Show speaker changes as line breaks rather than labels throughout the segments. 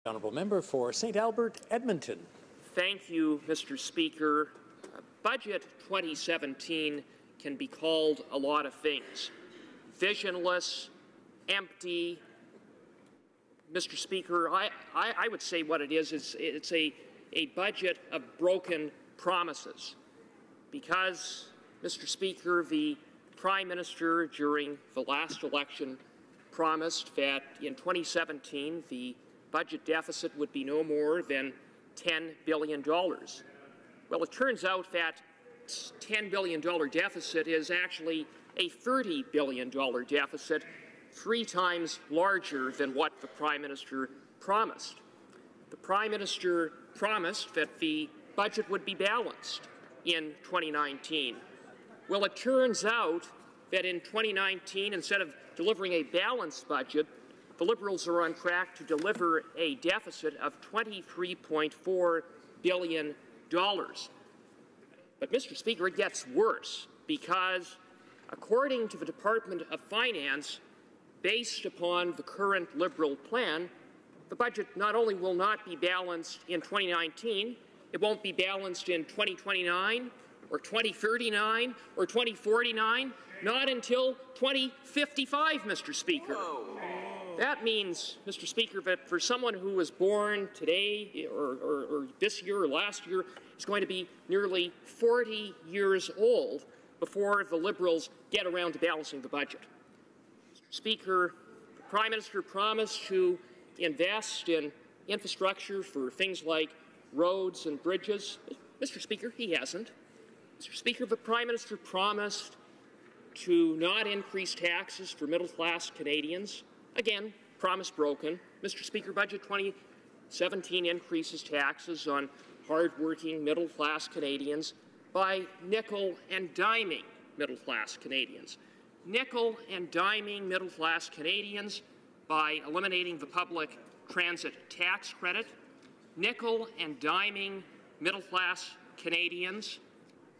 Honourable member for St. Albert, Edmonton.
Thank you, Mr. Speaker. Budget 2017 can be called a lot of things. Visionless, empty. Mr. Speaker, I would say what it is it's a budget of broken promises. Because, Mr. Speaker, the Prime Minister during the last election promised that in 2017 the budget deficit would be no more than $10 billion. Well, it turns out that $10 billion deficit is actually a $30 billion deficit, 3 times larger than what the Prime Minister promised. The Prime Minister promised that the budget would be balanced in 2019. Well, it turns out that in 2019, instead of delivering a balanced budget, the Liberals are on track to deliver a deficit of $23.4 billion. But, Mr. Speaker, it gets worse because, according to the Department of Finance, based upon the current Liberal plan, the budget not only will not be balanced in 2019, it won't be balanced in 2029 or 2039 or 2049, not until 2055, Mr. Speaker. Whoa. That means, Mr. Speaker, that for someone who was born today or this year or last year is going to be nearly 40 years old before the Liberals get around to balancing the budget. Mr. Speaker, the Prime Minister promised to invest in infrastructure for things like roads and bridges. Mr. Speaker, he hasn't. Mr. Speaker, the Prime Minister promised to not increase taxes for middle-class Canadians. Again, promise broken. Mr. Speaker, Budget 2017 increases taxes on hard-working middle-class Canadians by nickel and diming middle-class Canadians. Nickel and diming middle-class Canadians by eliminating the public transit tax credit. Nickel and diming middle-class Canadians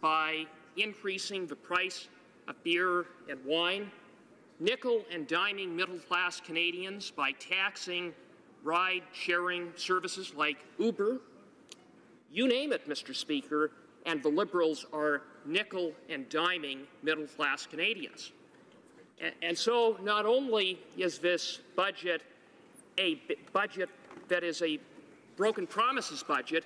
by increasing the price of beer and wine. Nickel and diming middle-class Canadians by taxing ride-sharing services like Uber. You name it, Mr. Speaker, and the Liberals are nickel and diming middle-class Canadians. And so not only is this budget a budget that is a broken promises budget,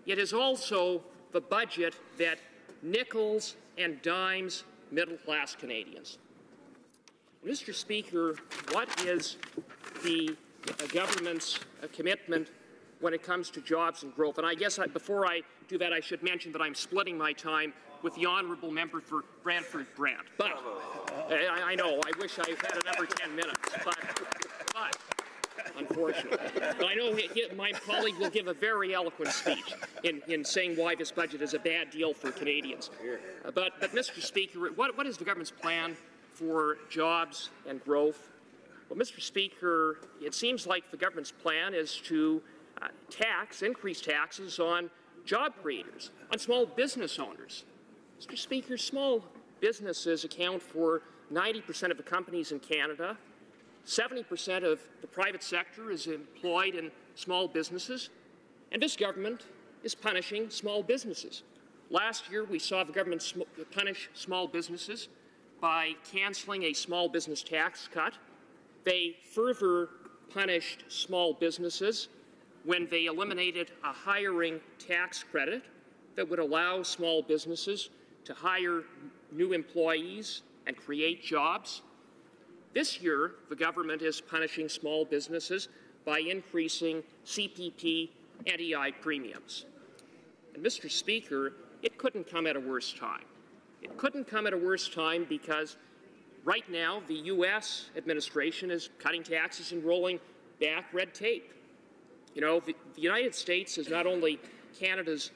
it is also the budget that nickels and dimes middle-class Canadians. Mr. Speaker, what is the government's commitment when it comes to jobs and growth? And I guess before I do that, I should mention that I'm splitting my time with the honourable member for Brantford Brant. But I know, I wish I had another 10 minutes, but unfortunately. But I know my colleague will give a very eloquent speech in saying why this budget is a bad deal for Canadians. But Mr. Speaker, what is the government's plan for jobs and growth? Well, Mr. Speaker, it seems like the government's plan is to increase taxes on job creators, on small business owners. Mr. Speaker, small businesses account for 90% of the companies in Canada. 70% of the private sector is employed in small businesses, and this government is punishing small businesses. Last year, we saw the government punish small businesses by cancelling a small business tax cut. They further punished small businesses when they eliminated a hiring tax credit that would allow small businesses to hire new employees and create jobs. This year, the government is punishing small businesses by increasing CPP and EI premiums. And Mr. Speaker, it couldn't come at a worse time. It couldn't come at a worse time because right now the U.S. administration is cutting taxes and rolling back red tape. You know, the United States is not only Canada's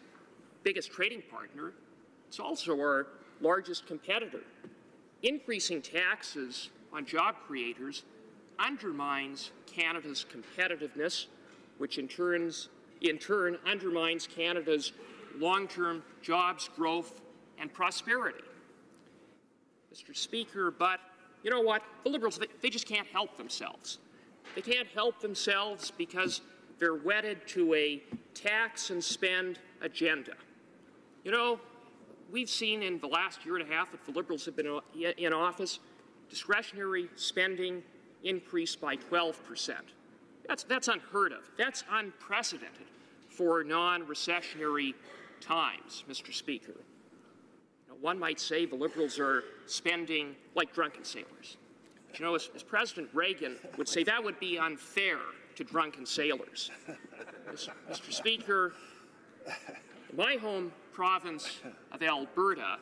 biggest trading partner, it's also our largest competitor. Increasing taxes on job creators undermines Canada's competitiveness, which in turn undermines Canada's long-term jobs, growth, and prosperity. Mr. Speaker, but you know what? The Liberals, they just can't help themselves. They can't help themselves because they're wedded to a tax and spend agenda. You know, we've seen in the last year and a half that the Liberals have been in office, discretionary spending increased by 12%. That's unheard of. That's unprecedented for non-recessionary times, Mr. Speaker. One might say the Liberals are spending like drunken sailors. But you know, as President Reagan would say, that would be unfair to drunken sailors. Mr. Speaker, in my home province of Alberta,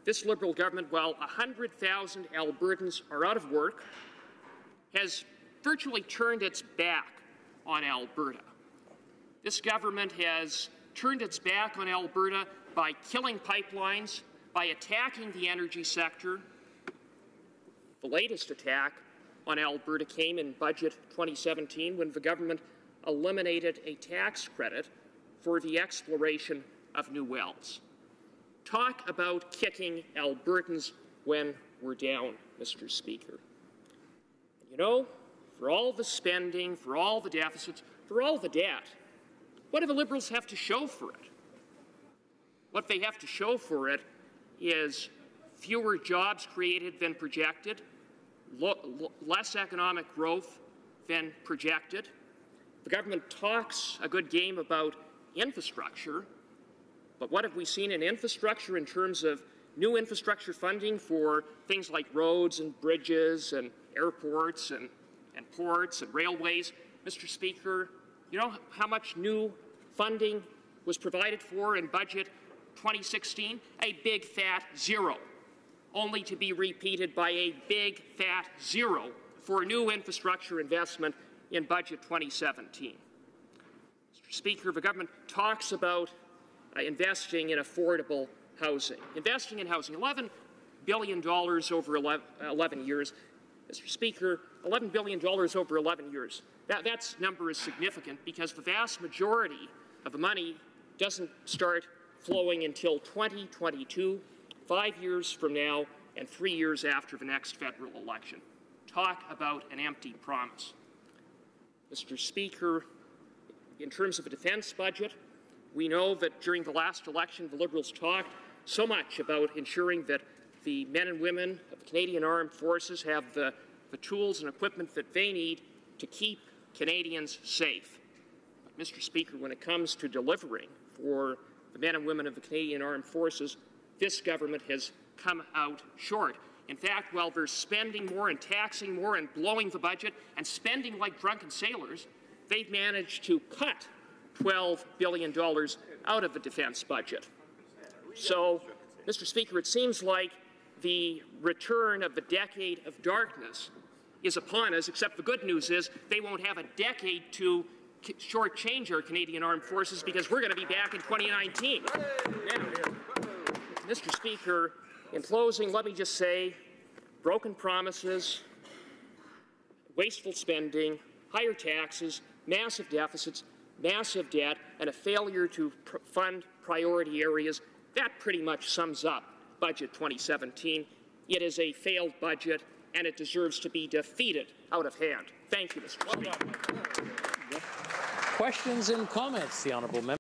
this Liberal government, while 100,000 Albertans are out of work, has virtually turned its back on Alberta. This government has turned its back on Alberta by killing pipelines, by attacking the energy sector. The latest attack on Alberta came in Budget 2017 when the government eliminated a tax credit for the exploration of new wells. Talk about kicking Albertans when we're down, Mr. Speaker. And you know, for all the spending, for all the deficits, for all the debt, what do the Liberals have to show for it? What they have to show for it is fewer jobs created than projected, less economic growth than projected. The government talks a good game about infrastructure, but what have we seen in infrastructure in terms of new infrastructure funding for things like roads and bridges and airports and ports and railways? Mr. Speaker, you know how much new funding was provided for in Budget 2016? A big fat zero, only to be repeated by a big fat zero for new infrastructure investment in Budget 2017. Mr. Speaker, the government talks about investing in affordable housing. Investing in housing, $11 billion over 11 years. Mr. Speaker, $11 billion over 11 years. That number is significant because the vast majority of the money doesn't start flowing until 2022, 5 years from now, and 3 years after the next federal election. Talk about an empty promise. Mr. Speaker, in terms of a defense budget, we know that during the last election, the Liberals talked so much about ensuring that the men and women of the Canadian Armed Forces have the tools and equipment that they need to keep Canadians safe. But, Mr. Speaker, when it comes to delivering for the men and women of the Canadian Armed Forces, this government has come out short. In fact, while they're spending more and taxing more and blowing the budget and spending like drunken sailors, they've managed to cut $12 billion out of the defense budget. So, Mr. Speaker, it seems like the return of the decade of darkness is upon us, except the good news is they won't have a decade to shortchange our Canadian Armed Forces because we're going to be back in 2019. Now, Mr. Speaker, in closing, let me just say, broken promises, wasteful spending, higher taxes, massive deficits, massive debt, and a failure to fund priority areas, that pretty much sums up Budget 2017. It is a failed budget, and it deserves to be defeated out of hand. Thank you, Mr. Speaker.
Questions and comments, the honourable member.